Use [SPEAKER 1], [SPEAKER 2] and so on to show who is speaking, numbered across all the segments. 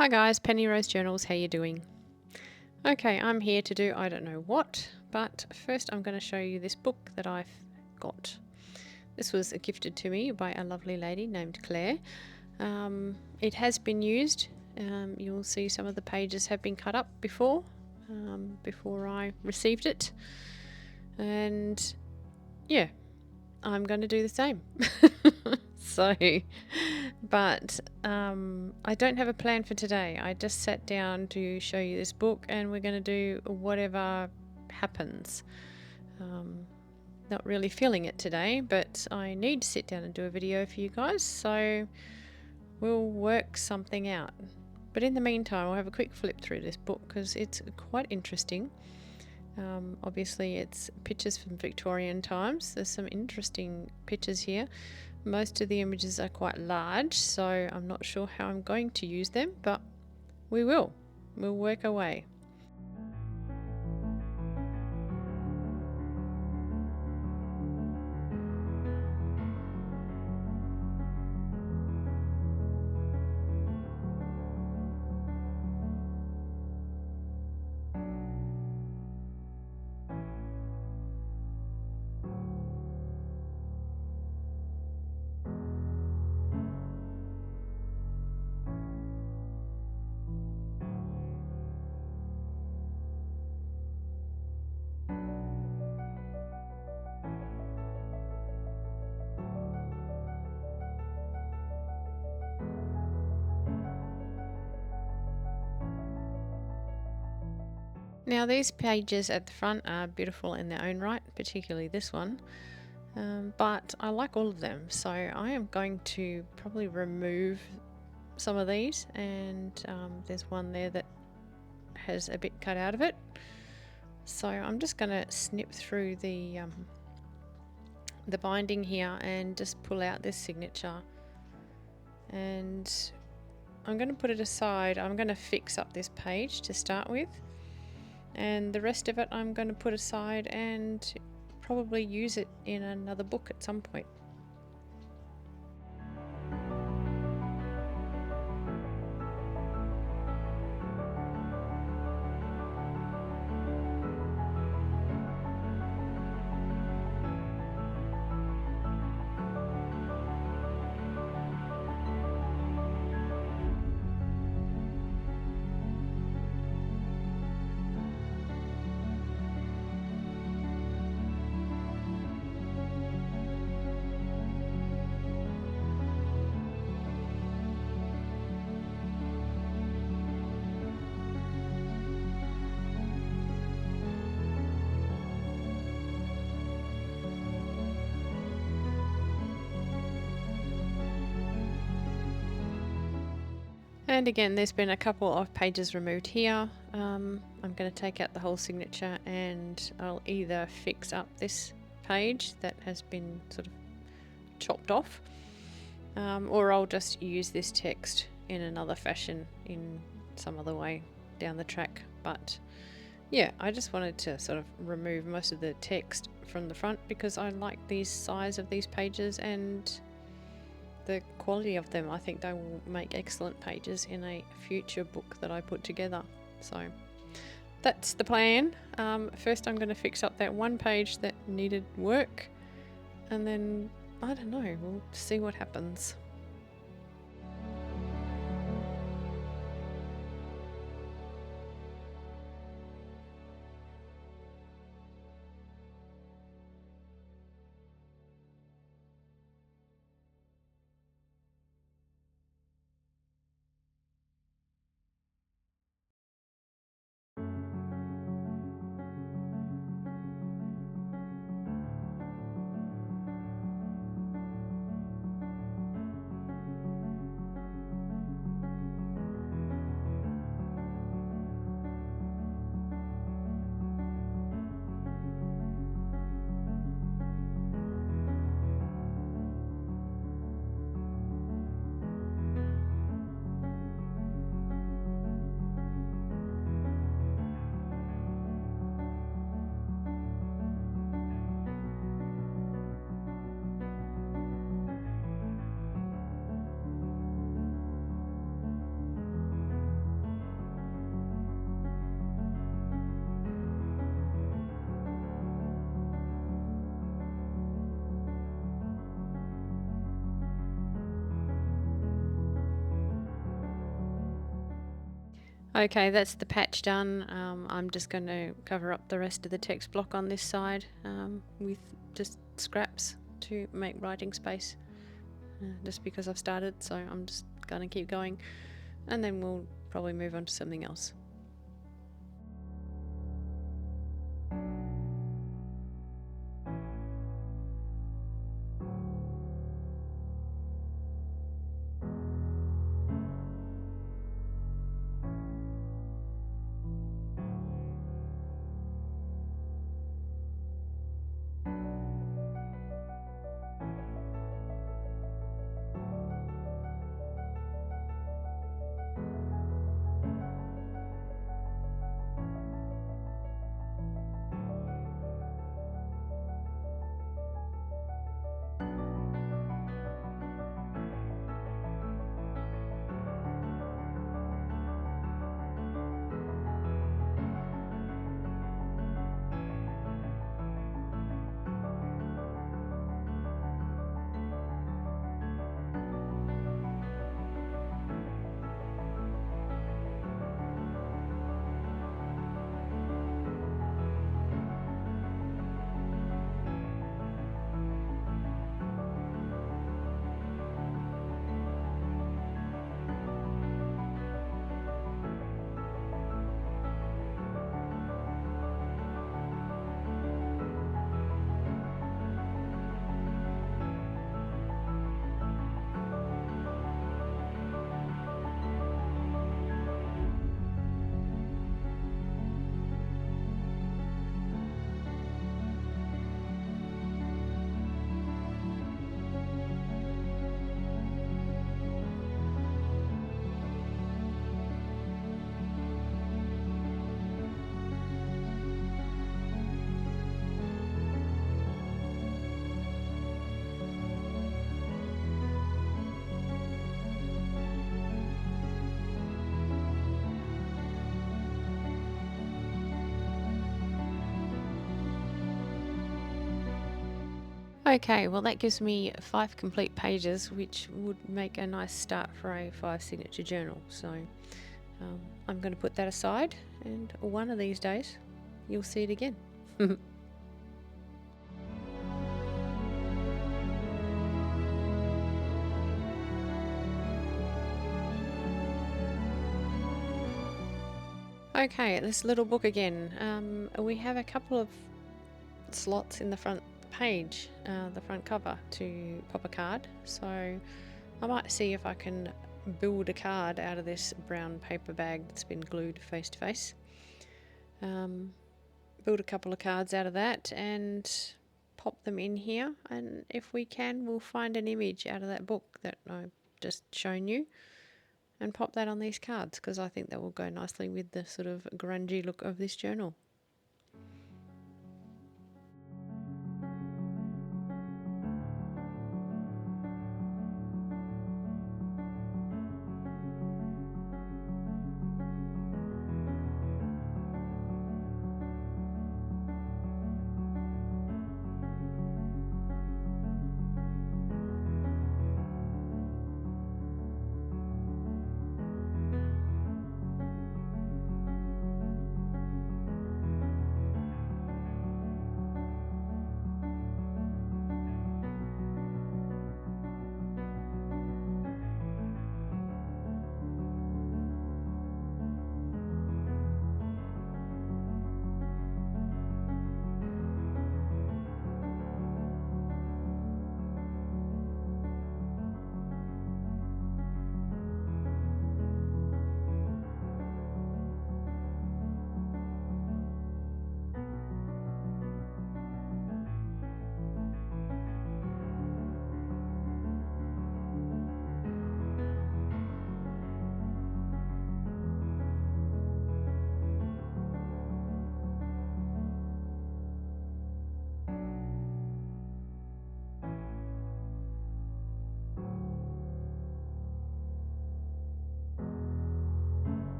[SPEAKER 1] Hi guys, Penny Rose Journals, how you doing? Okay, I'm here to do I don't know what, but first I'm going to show you this book that I've got. This was gifted to me by a lovely lady named Claire. It has been used. You'll see some of the pages have been cut up before I received it. And yeah, I'm going to do the same. But I don't have a plan for today. I just sat down to show you this book and we're going to do whatever happens. Not really feeling it today, but I need to sit down and do a video for you guys, so we'll work something out. But in the meantime, I'll have a quick flip through this book because it's quite interesting. Obviously it's pictures from Victorian times. There's some interesting pictures here. Most of the images are quite large, so I'm not sure how I'm going to use them, but we'll work away. Now these pages at the front are beautiful in their own right, particularly this one, but I like all of them, so I am going to probably remove some of these, and there's one there that has a bit cut out of it, so I'm just going to snip through the binding here and just pull out this signature, and I'm going to put it aside. I'm going to fix up this page to start with, and the rest of it I'm going to put aside and probably use it in another book at some point. And again, there's been a couple of pages removed here. I'm going to take out the whole signature and I'll either fix up this page that has been sort of chopped off, or I'll just use this text in another fashion in some other way down the track. But yeah, I just wanted to sort of remove most of the text from the front because I like the size of these pages and the quality of them. I think they will make excellent pages in a future book that I put together. So that's the plan. First I'm going to fix up that one page that needed work, and then I don't know, we'll see what happens. Okay, that's the patch done. I'm just going to cover up the rest of the text block on this side with just scraps to make writing space, just because I've started, so I'm just going to keep going, and then we'll probably move on to something else. Okay, well that gives me 5 complete pages, which would make a nice start for a 5 signature journal. So I'm going to put that aside, and one of these days you'll see it again. Okay, this little book again. We have a couple of slots in the front page, the front cover, to pop a card. So I might see if I can build a card out of this brown paper bag that's been glued face to face. Build a couple of cards out of that and pop them in here, and if we can, we'll find an image out of that book that I've just shown you and pop that on these cards, because I think that will go nicely with the sort of grungy look of this journal.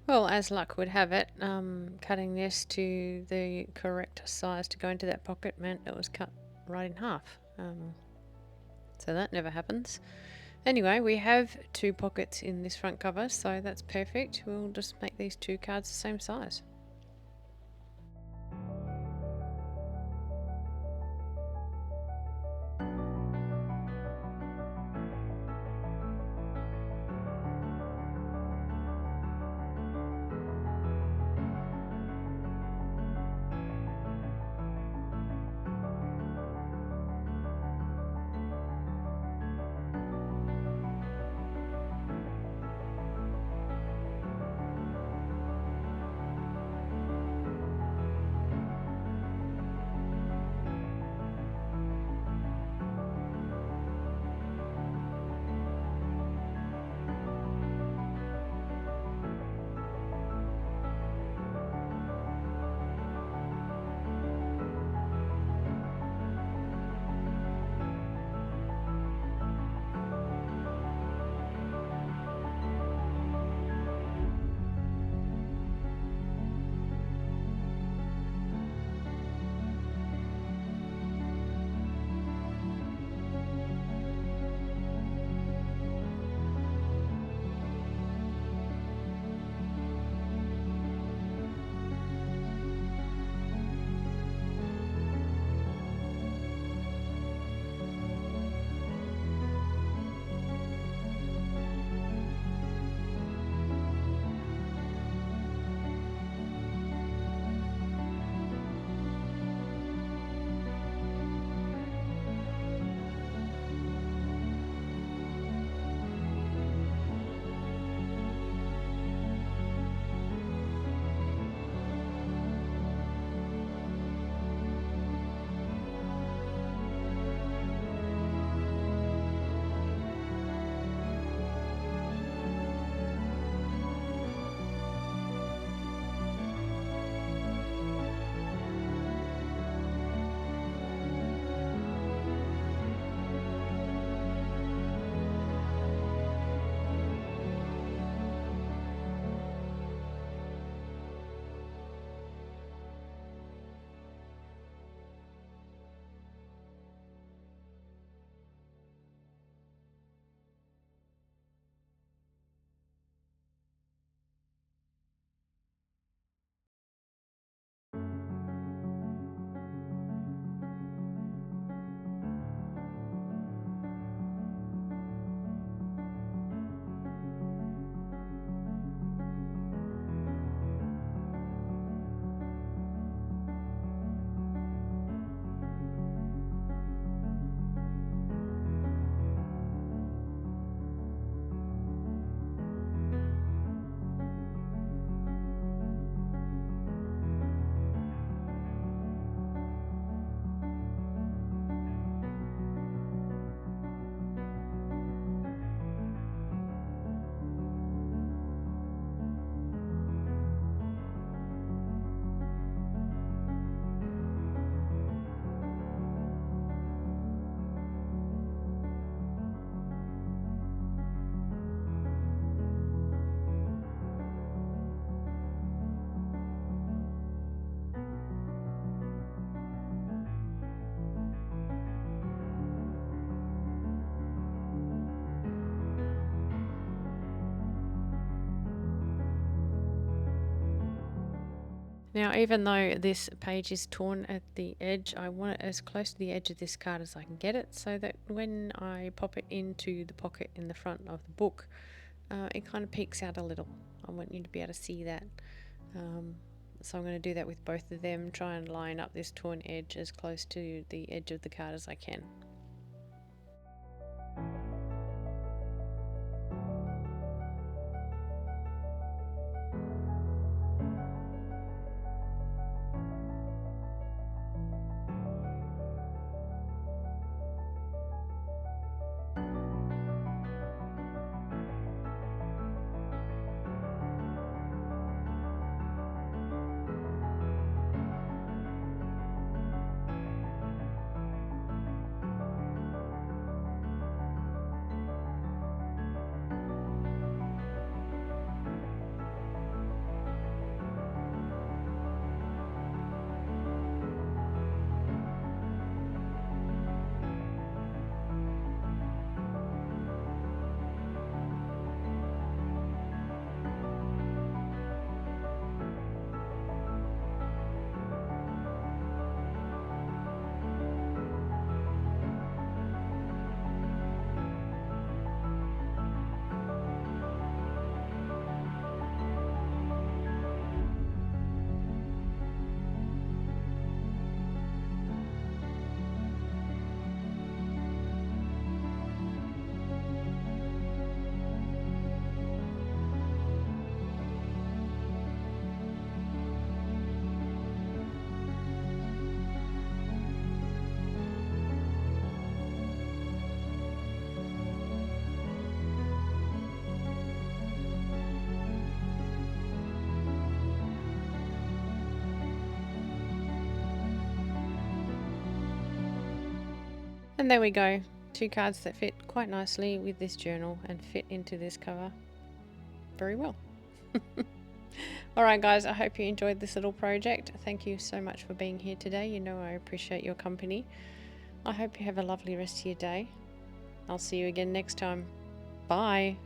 [SPEAKER 1] Well, as luck would have it, cutting this to the correct size to go into that pocket meant it was cut right in half. So that never happens. Anyway, we have 2 pockets in this front cover, so that's perfect. We'll just make these 2 cards the same size. Now, even though this page is torn at the edge, I want it as close to the edge of this card as I can get it, so that when I pop it into the pocket in the front of the book, it kind of peeks out a little. I want you to be able to see that. So I'm going to do that with both of them, try and line up this torn edge as close to the edge of the card as I can. And there we go. 2 cards that fit quite nicely with this journal and fit into this cover very well. Alright guys, I hope you enjoyed this little project. Thank you so much for being here today. You know I appreciate your company. I hope you have a lovely rest of your day. I'll see you again next time. Bye.